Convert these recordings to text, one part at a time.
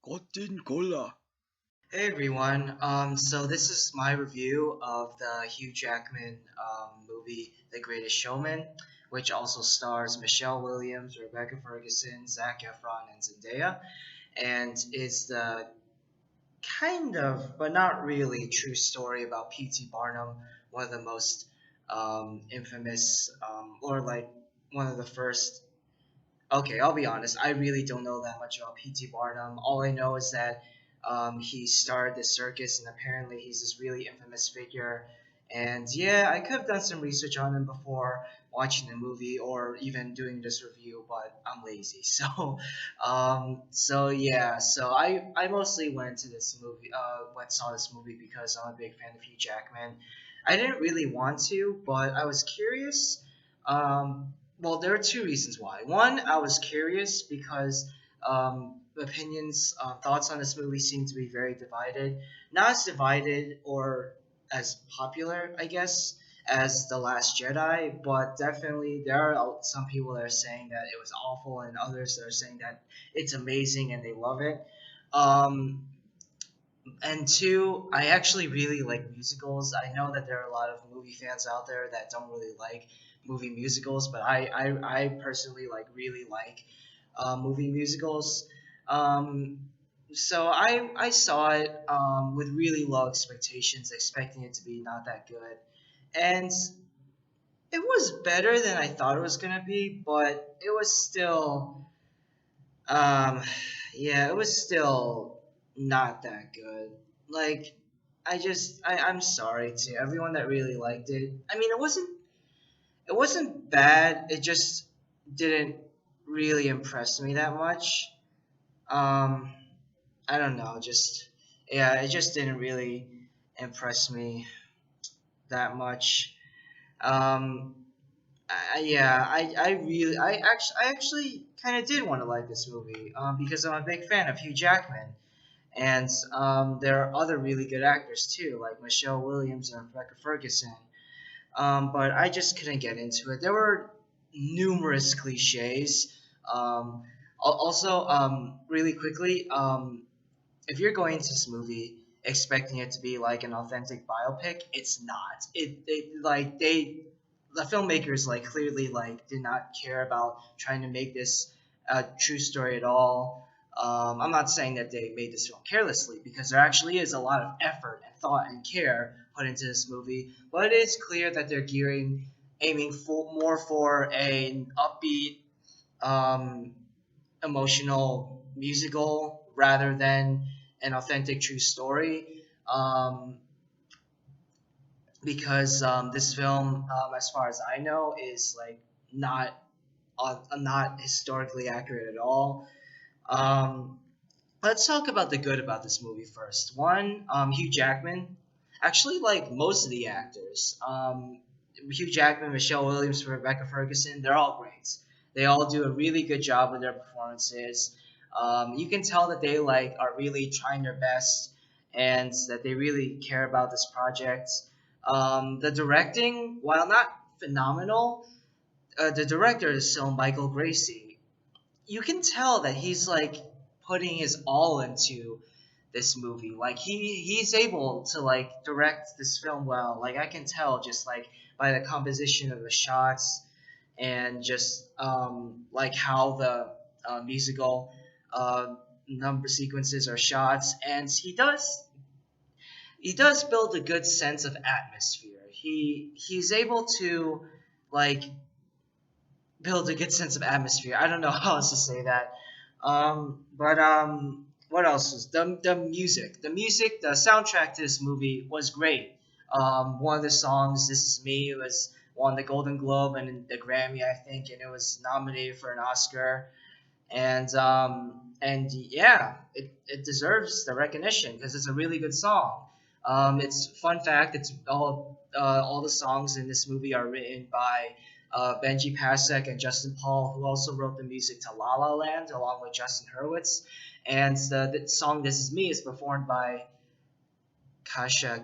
Cotton cola. Hey everyone, so this is my review of the Hugh Jackman movie, The Greatest Showman, which also stars Michelle Williams, Rebecca Ferguson, Zac Efron, and Zendaya, and is the kind of, but not really, true story about P.T. Barnum, one of the most infamous, or like one of the first. Okay, I'll be honest. I really don't know that much about P.T. Barnum. All I know is that he started the circus, and apparently he's this really infamous figure. And yeah, I could have done some research on him before watching the movie or even doing this review, but I'm lazy. So I mostly went to this movie, saw this movie because I'm a big fan of Hugh Jackman. I didn't really want to, but I was curious. Well, there are two reasons why. One, I was curious because thoughts on this movie seem to be very divided. Not as divided or as popular, I guess, as The Last Jedi, but definitely there are some people that are saying that it was awful, and others that are saying that it's amazing and they love it. Um, and two, I actually really like musicals. I know that there are a lot of movie fans out there that don't really like movie musicals, but I personally really like movie musicals. Um, so I saw it with really low expectations, expecting it to be not that good, and it was better than I thought it was gonna be, but it was still um, yeah, it was still not that good. Like, I'm sorry to everyone that really liked it. I mean, it wasn't bad. It just didn't really impress me that much. Um, I don't know, just yeah, it just didn't really impress me that much. Um, I actually kind of did want to like this movie because I'm a big fan of Hugh Jackman. And there are other really good actors too, like Michelle Williams and Rebecca Ferguson. But I just couldn't get into it. There were numerous cliches. Um, Also, really quickly, if you're going to this movie expecting it to be like an authentic biopic, it's not. The filmmakers clearly did not care about trying to make this a true story at all. I'm not saying that they made this film carelessly because there actually is a lot of effort and thought and care put into this movie, but it is clear that they're aiming more for an upbeat, um, emotional musical rather than an authentic true story. Because this film, as far as I know, is not historically accurate at all. Um, let's talk about the good about this movie first. One, Hugh Jackman. Actually, like most of the actors, Hugh Jackman, Michelle Williams, Rebecca Ferguson, they're all great. They all do a really good job with their performances. You can tell that they are really trying their best and that they really care about this project. The directing, while not phenomenal, the director is still Michael Gracey. You can tell that he's putting his all into this movie. Like he's able to direct this film well. Like I can tell just by the composition of the shots and just how the musical uh, number sequences are shots, and he does build a good sense of atmosphere. He's able to like build a good sense of atmosphere. I don't know how else to say that. But what else was the music? The music, the soundtrack to this movie was great. One of the songs, "This Is Me," was won the Golden Globe and the Grammy, I think, and it was nominated for an Oscar. And yeah, it deserves the recognition because it's a really good song. It's fun fact. It's all the songs in this movie are written by Benji Pasek and Justin Paul, who also wrote the music to La La Land along with Justin Hurwitz. And the song "This Is Me" is performed by Kasha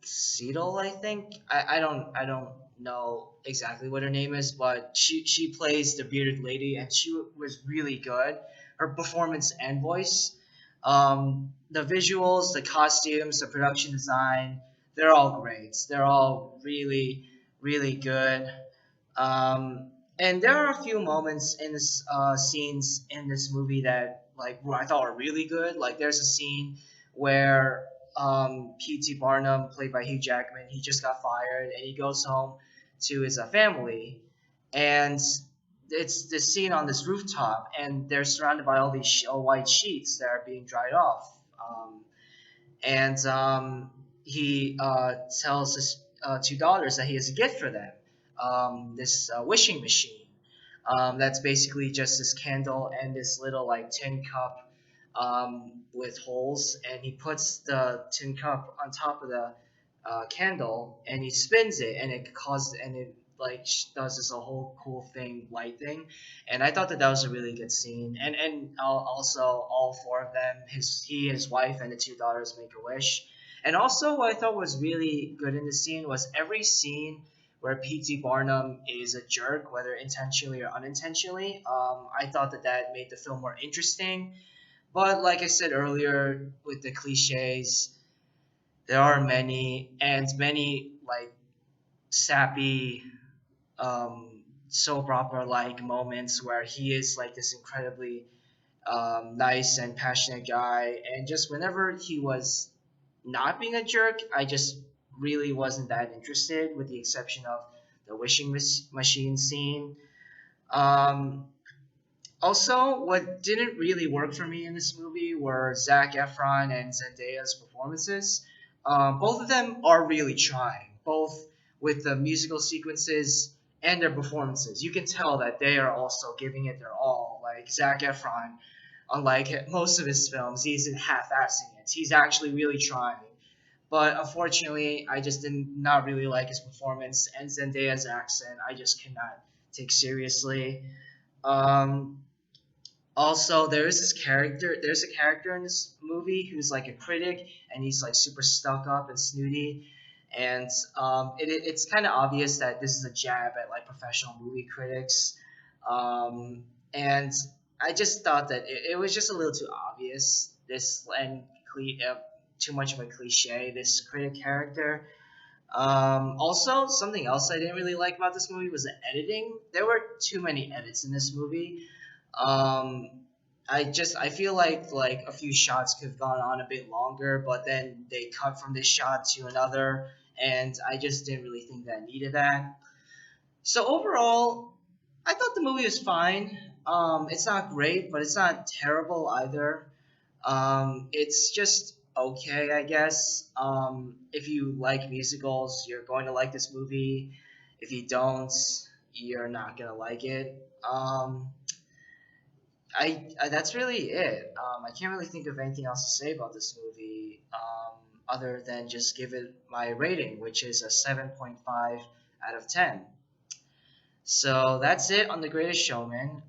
Seidel, I think. I don't know exactly what her name is, but she plays the bearded lady, and she was really good. Her performance and voice. The visuals, the costumes, the production design, they're all great. They're all really, really good. And there are a few moments in this scenes in this movie that like I thought were really good. Like there's a scene where P.T. Barnum, played by Hugh Jackman, he just got fired and he goes home to his family, and it's this scene on this rooftop, and they're surrounded by all these white sheets that are being dried off. And he tells his two daughters that he has a gift for them, this wishing machine. That's basically just this candle and this little like tin cup with holes, and he puts the tin cup on top of the candle, and he spins it, and it causes and it like does this a whole cool thing, light thing, and I thought that that was a really good scene. And also all four of them, his wife, and the two daughters make a wish. And also, what I thought was really good in the scene was every scene where P.T. Barnum is a jerk, whether intentionally or unintentionally. I thought that that made the film more interesting. But like I said earlier, with the cliches, there are many and many like sappy soap opera like moments where he is like this incredibly nice and passionate guy, and just whenever he was not being a jerk, I just really wasn't that interested, with the exception of the wishing machine scene. Um, Also, what didn't really work for me in this movie were Zac Efron and Zendaya's performances. Both of them are really trying, both with the musical sequences and their performances. You can tell that they are also giving it their all. Like Zac Efron, unlike most of his films, he isn't half-assing it. He's actually really trying. But unfortunately, I just did not really like his performance, and Zendaya's accent I just cannot take seriously. Um, Also, there's a character in this movie who's like a critic, and he's like super stuck up and snooty, and it's kind of obvious that this is a jab at like professional movie critics. And I just thought that it was just a little too obvious, this and too much of a cliche, this critic character. Also, something else I didn't really like about this movie was the editing. There were too many edits in this movie. um, I feel like a few shots could have gone on a bit longer, but then they cut from this shot to another, and I just didn't really think that I needed that. So overall, I thought the movie was fine. It's not great, but it's not terrible either. It's just okay, I guess. If you like musicals, you're going to like this movie. If you don't, you're not gonna like it. I that's really it. I can't really think of anything else to say about this movie, other than just give it my rating, which is a 7.5 out of 10. So that's it on The Greatest Showman.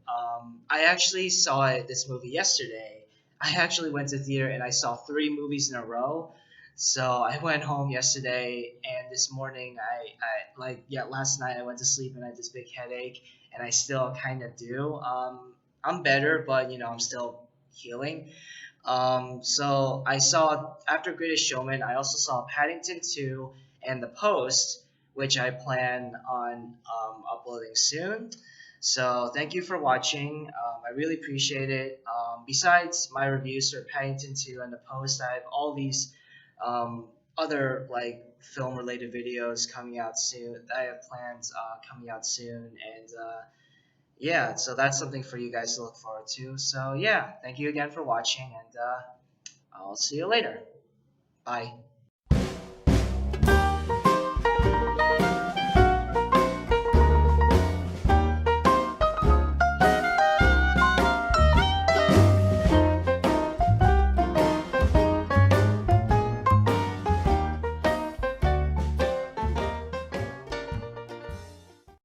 I actually saw this movie yesterday. I actually went to theater and I saw three movies in a row. So I went home yesterday, and this morning last night I went to sleep and I had this big headache, and I still kind of do. I'm better, but I'm still healing. So I saw after Greatest Showman, I also saw Paddington 2 and The Post, which I plan on uploading soon. So thank you for watching. I really appreciate it. Besides my reviews for Paddington 2 and The Post, I have all these other like film related videos coming out soon. I have plans coming out soon, and yeah, so that's something for you guys to look forward to. So yeah, thank you again for watching, and I'll see you later. Bye.